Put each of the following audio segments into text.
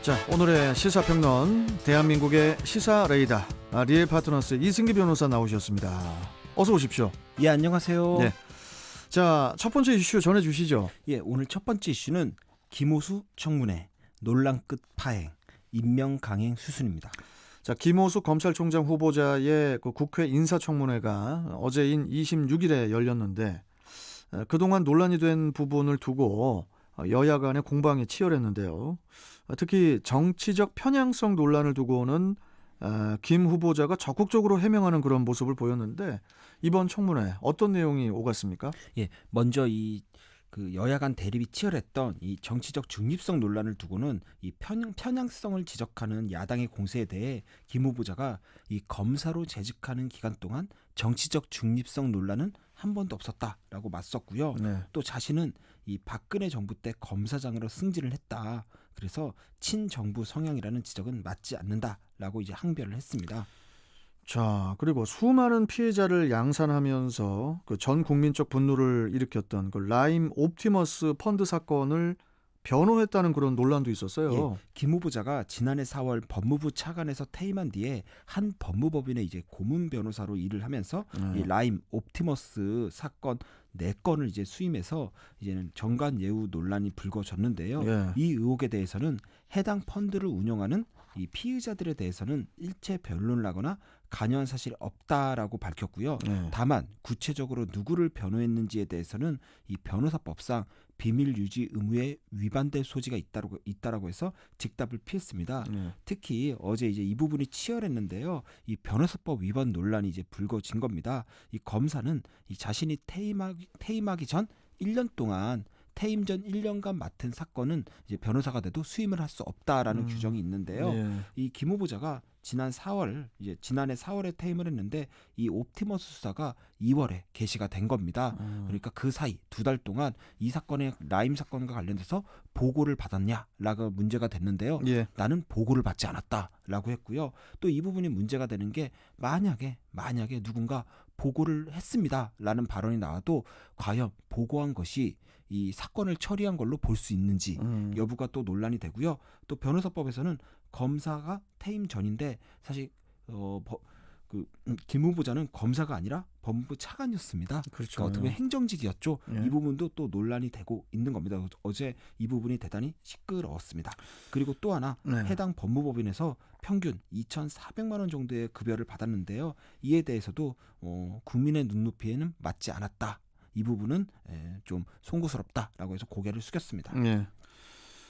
자, 오늘의 시사평론 대한민국의 시사 레이더 리엘 파트너스 이승기 변호사 나오셨습니다. 어서 오십시오. 예, 안녕하세요. 네. 자, 첫 번째 이슈 전해주시죠. 예, 오늘 첫 번째 이슈는 김호수 청문회 논란 끝 파행, 임명 강행 수순입니다. 자, 김호수 검찰총장 후보자의 그 국회 인사청문회가 어제인 26일에 열렸는데 그동안 논란이 된 부분을 두고 여야 간의 공방이 치열했는데요. 특히 정치적 편향성 논란을 두고는 김 후보자가 적극적으로 해명하는 그런 모습을 보였는데 이번 청문회 어떤 내용이 오갔습니까? 예, 먼저 그 여야 간 대립이 치열했던 이 정치적 중립성 논란을 두고는 이 편향성을 지적하는 야당의 공세에 대해 김 후보자가 이 검사로 재직하는 기간 동안 정치적 중립성 논란은 한 번도 없었다라고 맞섰고요. 네. 또 자신은 이 박근혜 정부 때 검사장으로 승진을 했다. 그래서 친정부 성향이라는 지적은 맞지 않는다라고 이제 항변을 했습니다. 자, 그리고 수많은 피해자를 양산하면서 그 전 국민적 분노를 일으켰던 그 라임 옵티머스 펀드 사건을 변호했다는 그런 논란도 있었어요. 예, 김 후보자가 지난해 4월 법무부 차관에서 퇴임한 뒤에 한 법무법인의 이제 고문 변호사로 일을 하면서 이 라임 옵티머스 사건 4건을 이제 수임해서 이제는 정관 예우 논란이 불거졌는데요. 예. 이 의혹에 대해서는 해당 펀드를 운영하는 이 피의자들에 대해서는 일체 변론을 하거나 관여한 사실이 없다라고 밝혔고요. 예. 다만 구체적으로 누구를 변호했는지에 대해서는 이 변호사법상 비밀 유지 의무에 위반될 소지가 있다라고 해서 직답을 피했습니다. 예. 특히 어제 이제 이 부분이 치열했는데요. 이 변호사법 위반 논란이 이제 불거진 겁니다. 이 검사는 이 자신이 퇴임하기 전 1년 동안 퇴임 전 1년간 맡은 사건은 이제 변호사가 돼도 수임을 할 수 없다라는 규정이 있는데요. 예. 이 김 후보자가 지난해 4월에 퇴임을 했는데 이 옵티머스 수사가 2월에 개시가 된 겁니다. 그러니까 그 사이 2달 동안 이 사건의 라임 사건과 관련돼서 보고를 받았냐라고 문제가 됐는데요. 예. 나는 보고를 받지 않았다라고 했고요. 또 이 부분이 문제가 되는 게 만약에 누군가 보고를 했습니다라는 발언이 나와도 과연 보고한 것이 이 사건을 처리한 걸로 볼 수 있는지 여부가 또 논란이 되고요. 또 변호사법에서는 검사가 퇴임 전인데 사실 김 후보자는 검사가 아니라 법무부 차관이었습니다. 그렇죠. 그러니까 어떻게 보면 행정직이었죠. 예. 이 부분도 또 논란이 되고 있는 겁니다. 어제 이 부분이 대단히 시끄러웠습니다. 그리고 또 하나 네. 해당 법무법인에서 평균 2,400만 원 정도의 급여를 받았는데요. 이에 대해서도 국민의 눈높이에는 맞지 않았다. 이 부분은 좀 송구스럽다라고 해서 고개를 숙였습니다. 예.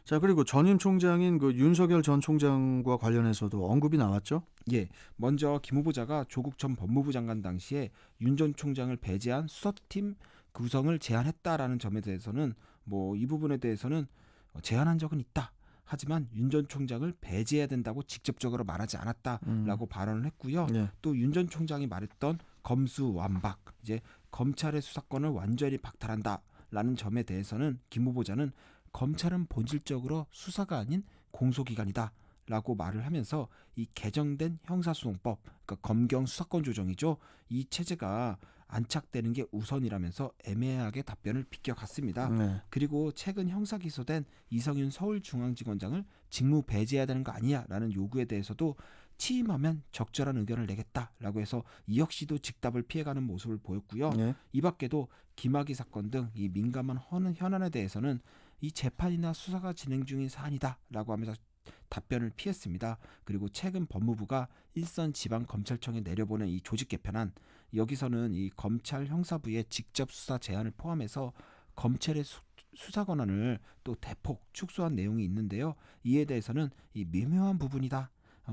자, 그리고 전임 총장인 그 윤석열 전 총장과 관련해서도 언급이 나왔죠? 예, 먼저 김 후보자가 조국 전 법무부 장관 당시에 윤 전 총장을 배제한 수석팀 구성을 제안했다라는 점에 대해서는 이 부분에 대해서는 제안한 적은 있다. 하지만 윤 전 총장을 배제해야 된다고 직접적으로 말하지 않았다라고 발언을 했고요. 예. 또 윤 전 총장이 말했던 검수완박, 이제 검찰의 수사권을 완전히 박탈한다라는 점에 대해서는 김 후보자는 검찰은 본질적으로 수사가 아닌 공소기관이다라고 말을 하면서 이 개정된 형사소송법, 그러니까 검경 수사권 조정이죠. 이 체제가 안착되는 게 우선이라면서 애매하게 답변을 비껴갔습니다. 네. 그리고 최근 형사 기소된 이성윤 서울중앙지검장을 직무 배제해야 되는 거 아니냐라는 요구에 대해서도 취임하면 적절한 의견을 내겠다라고 해서 이 역시도 직답을 피해가는 모습을 보였고요. 예. 이 밖에도 김학의 사건 등 이 민감한 현안에 대해서는 이 재판이나 수사가 진행 중인 사안이다라고 하면서 답변을 피했습니다. 그리고 최근 법무부가 일선 지방검찰청에 내려보낸 이 조직 개편안, 여기서는 이 검찰 형사부의 직접 수사 제한을 포함해서 검찰의 수사 권한을 또 대폭 축소한 내용이 있는데요. 이에 대해서는 이 미묘한 부분이다.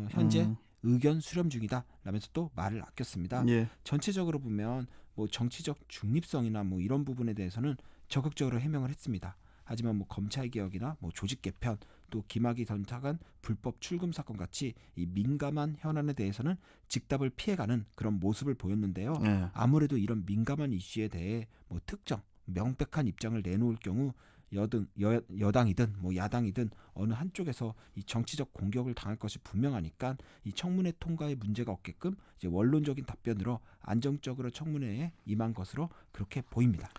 현재 의견 수렴 중이다 라면서 또 말을 아꼈습니다. 예. 전체적으로 보면 정치적 중립성이나 이런 부분에 대해서는 적극적으로 해명을 했습니다. 하지만 검찰개혁이나 조직 개편, 또 김학의 전 차관 불법 출금 사건 같이 이 민감한 현안에 대해서는 직답을 피해가는 그런 모습을 보였는데요. 예. 아무래도 이런 민감한 이슈에 대해 특정 명백한 입장을 내놓을 경우 여당이든 야당이든 어느 한쪽에서 이 정치적 공격을 당할 것이 분명하니까 이 청문회 통과에 문제가 없게끔 이제 원론적인 답변으로 안정적으로 청문회에 임한 것으로 그렇게 보입니다.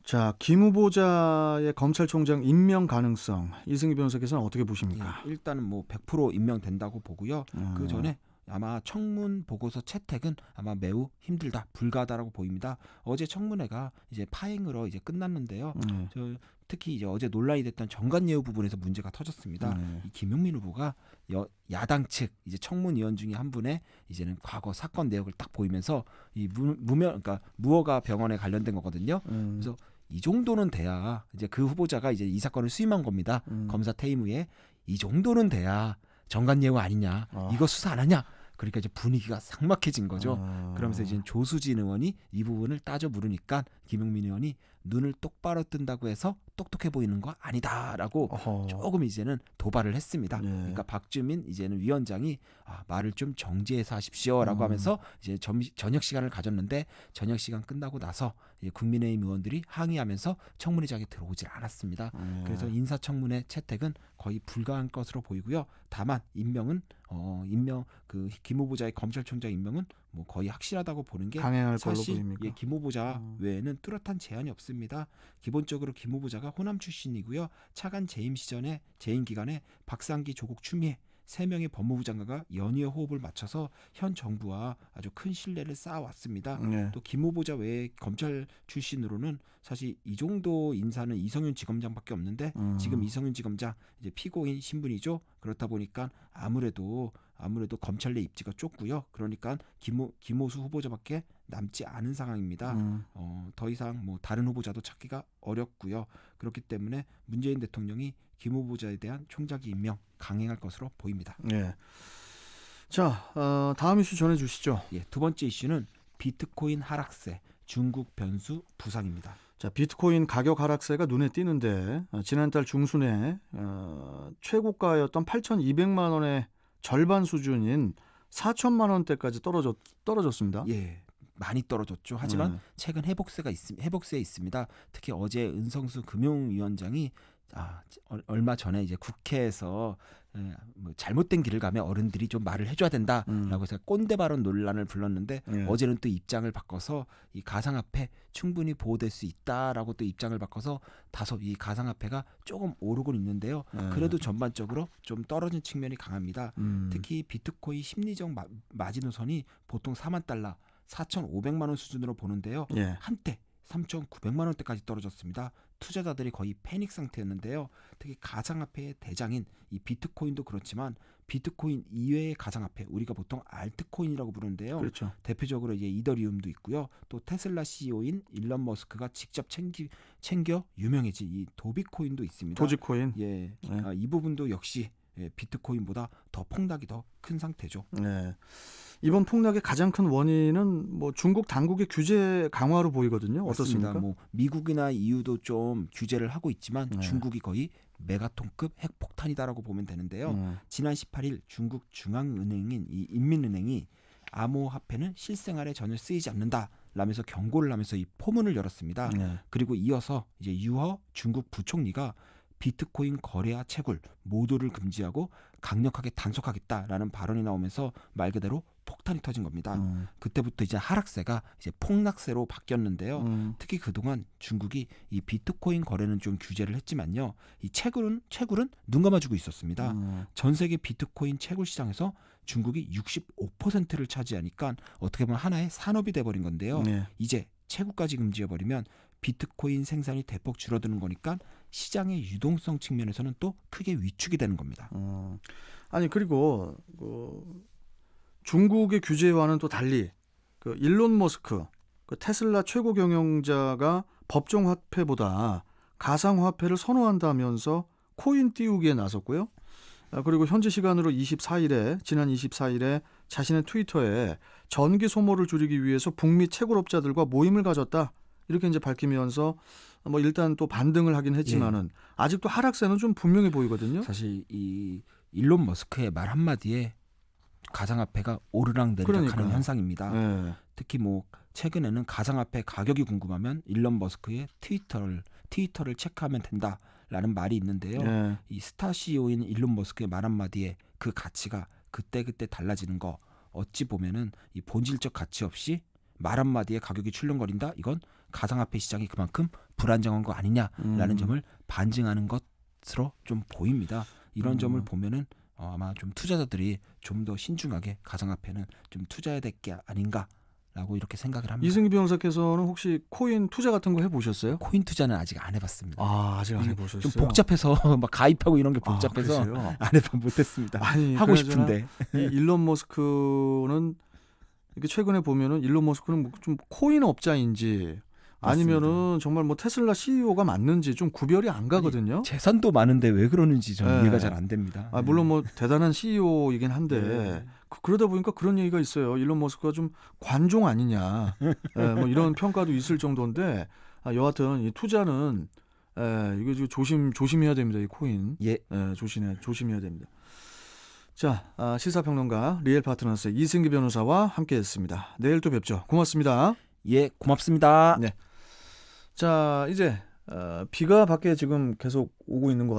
자, 김 후보자의 검찰총장 임명 가능성 이승기 변호사께서는 어떻게 예, 보십니까? 일단은 뭐 100% 임명된다고 보고요. 그 전에 아마 청문 보고서 채택은 아마 매우 힘들다, 불가하다라고 보입니다. 어제 청문회가 이제 파행으로 이제 끝났는데요. 저 특히 이제 어제 논란이 됐던 정관예우 부분에서 문제가 터졌습니다. 이 김용민 후보가 야당 측 이제 청문위원 중에 한 분의 이제는 과거 사건 내역을 딱 보이면서 이 그러니까 무허가 병원에 관련된 거거든요. 그래서 이 정도는 돼야 이제 그 후보자가 이제 이 사건을 수임한 겁니다. 검사 퇴임 후에 이 정도는 돼야 정관예우 아니냐, 이거 수사 안 하냐. 그러니까 이제 분위기가 삭막해진 거죠. 그러면서 이제 조수진 의원이 이 부분을 따져 물으니까 김용민 의원이 눈을 똑바로 뜬다고 해서 똑똑해 보이는 거 아니다라고 조금 이제는 도발을 했습니다. 그러니까 박주민 이제는 위원장이 말을 좀 정지해서 하십시오라고 하면서 이제 저녁 시간을 가졌는데 저녁 시간 끝나고 나서 이제 국민의힘 의원들이 항의하면서 청문회장에 들어오질 않았습니다. 그래서 인사청문회 채택은 거의 불가한 것으로 보이고요. 다만 임명은 김 후보자의 검찰총장 임명은 뭐 거의 확실하다고 보는 게 강행할 걸로 사실 보입니까? 김 후보자 외에는 뚜렷한 제한이 없습니다. 기본적으로 김 후보자가 호남 출신이고요. 차관 재임 시전에 재임 기간에 박상기, 조국, 추미애 3명의 법무부 장관과 연이어 호흡을 맞춰서 현 정부와 아주 큰 신뢰를 쌓아왔습니다. 또 김 후보자 외에 검찰 출신으로는 사실 이 정도 인사는 이성윤 지검장밖에 없는데 지금 이성윤 지검장 이제 피고인 신분이죠. 그렇다 보니까 아무래도 검찰 내 입지가 좁고요. 그러니까 김호수 후보자밖에 남지 않은 상황입니다. 더 이상 뭐 다른 후보자도 찾기가 어렵고요. 그렇기 때문에 문재인 대통령이 김 후보자에 대한 총장기 임명 강행할 것으로 보입니다. 예. 자, 다음 이슈 전해주시죠. 예, 두 번째 이슈는 비트코인 하락세, 중국 변수 부상입니다. 자, 비트코인 가격 하락세가 눈에 띄는데 지난달 중순에 최고가였던 8,200만 원의 절반 수준인 4천만 원대까지 떨어졌습니다. 예. 많이 떨어졌죠. 하지만 최근 회복세에 있습니다. 특히 어제 은성수 금융위원장이 얼마 전에 이제 국회에서 뭐 잘못된 길을 가면 어른들이 좀 말을 해줘야 된다라고 해서 꼰대 발언 논란을 불렀는데 어제는 또 입장을 바꿔서 이 가상화폐 충분히 보호될 수 있다라고 또 입장을 바꿔서 다소 이 가상화폐가 조금 오르곤 있는데요. 그래도 전반적으로 좀 떨어진 측면이 강합니다. 특히 비트코인 심리적 마지노선이 보통 4만 달러 4,500만 원 수준으로 보는데요. 한때 3,900만 원대까지 떨어졌습니다. 투자자들이 거의 패닉 상태였는데요. 특히 가상화폐의 대장인 이 비트코인도 그렇지만 비트코인 이외의 가상화폐 우리가 보통 알트코인이라고 부르는데요. 그렇죠. 대표적으로 이제 이더리움도 있고요. 또 테슬라 CEO인 일론 머스크가 직접 챙겨 유명해진 이 도비코인도 있습니다. 도지코인. 이 부분도 역시 비트코인보다 더 폭락이 더 큰 상태죠. 이번 폭락의 가장 큰 원인은 뭐 중국 당국의 규제 강화로 보이거든요. 어떻습니까? 맞습니다. 뭐 미국이나 EU도 좀 규제를 하고 있지만 중국이 거의 메가톤급 핵폭탄이다라고 보면 되는데요. 지난 18일 중국 중앙은행인 이 인민은행이 암호화폐는 실생활에 전혀 쓰이지 않는다라면서 경고를 하면서 이 포문을 열었습니다. 그리고 이어서 이제 유허 중국 부총리가 비트코인 거래와 채굴 모두를 금지하고 강력하게 단속하겠다라는 발언이 나오면서 말 그대로 폭탄이 터진 겁니다. 그때부터 이제 하락세가 이제 폭락세로 바뀌었는데요. 특히 그동안 중국이 이 비트코인 거래는 좀 규제를 했지만요. 이 채굴은 눈 감아주고 있었습니다. 전 세계 비트코인 채굴 시장에서 중국이 65%를 차지하니까 어떻게 보면 하나의 산업이 돼버린 건데요. 이제 채굴까지 금지해버리면 비트코인 생산이 대폭 줄어드는 거니까 시장의 유동성 측면에서는 또 크게 위축이 되는 겁니다. 아니 그리고 중국의 규제와는 또 달리 그 일론 머스크 그 테슬라 최고 경영자가 법정 화폐보다 가상 화폐를 선호한다면서 코인 띄우기에 나섰고요. 그리고 현지 시간으로 지난 24일에 자신의 트위터에 전기 소모를 줄이기 위해서 북미 채굴업자들과 모임을 가졌다. 이렇게 이제 밝히면서 뭐 일단 또 반등을 하긴 했지만은 아직도 하락세는 좀 분명해 보이거든요. 사실 이 일론 머스크의 말 한마디에 가상화폐가 오르락내리락 하는 현상입니다. 특히 뭐 최근에는 가상화폐 가격이 궁금하면 일론 머스크의 트위터를 체크하면 된다라는 말이 있는데요. 이 스타 CEO인 일론 머스크의 말 한마디에 그 가치가 그때그때 달라지는 거 어찌 보면은 이 본질적 가치 없이 말 한마디에 가격이 출렁거린다? 이건 가상화폐 시장이 그만큼 불안정한 거 아니냐라는 점을 반증하는 것으로 좀 보입니다. 이런 점을 보면은 아마 좀 투자자들이 좀 더 신중하게 가상화폐는 좀 투자해야 될 게 아닌가라고 이렇게 생각을 합니다. 이승기 변호사께서는 혹시 코인 투자 같은 거 해보셨어요? 코인 투자는 아직 안 해봤습니다. 아직 안 해보셨어요? 좀 복잡해서 막 가입하고 이런 게 복잡해서 그러세요? 안 해봐 못했습니다. 아니, 하고 그나저나 싶은데. 이 일론 머스크는 이렇게 최근에 보면은 일론 머스크는 뭐좀 코인 업자인지 아니면은 정말 뭐 테슬라 CEO가 맞는지 좀 구별이 안 가거든요. 재산도 많은데 왜 그러는지 저는 네. 이해가 잘 안 됩니다. 물론 뭐 대단한 CEO이긴 한데 네. 그러다 보니까 그런 얘기가 있어요. 일론 머스크가 좀 관종 아니냐, 뭐 이런 평가도 있을 정도인데 여하튼 이 투자는 이거 지금 조심해야 됩니다. 이 코인 예. 조심해야 됩니다. 자, 시사평론가 리엘 파트너스 이승기 변호사와 함께했습니다. 내일 또 뵙죠. 고맙습니다. 예, 고맙습니다. 네. 자, 이제 비가 밖에 지금 계속 오고 있는 것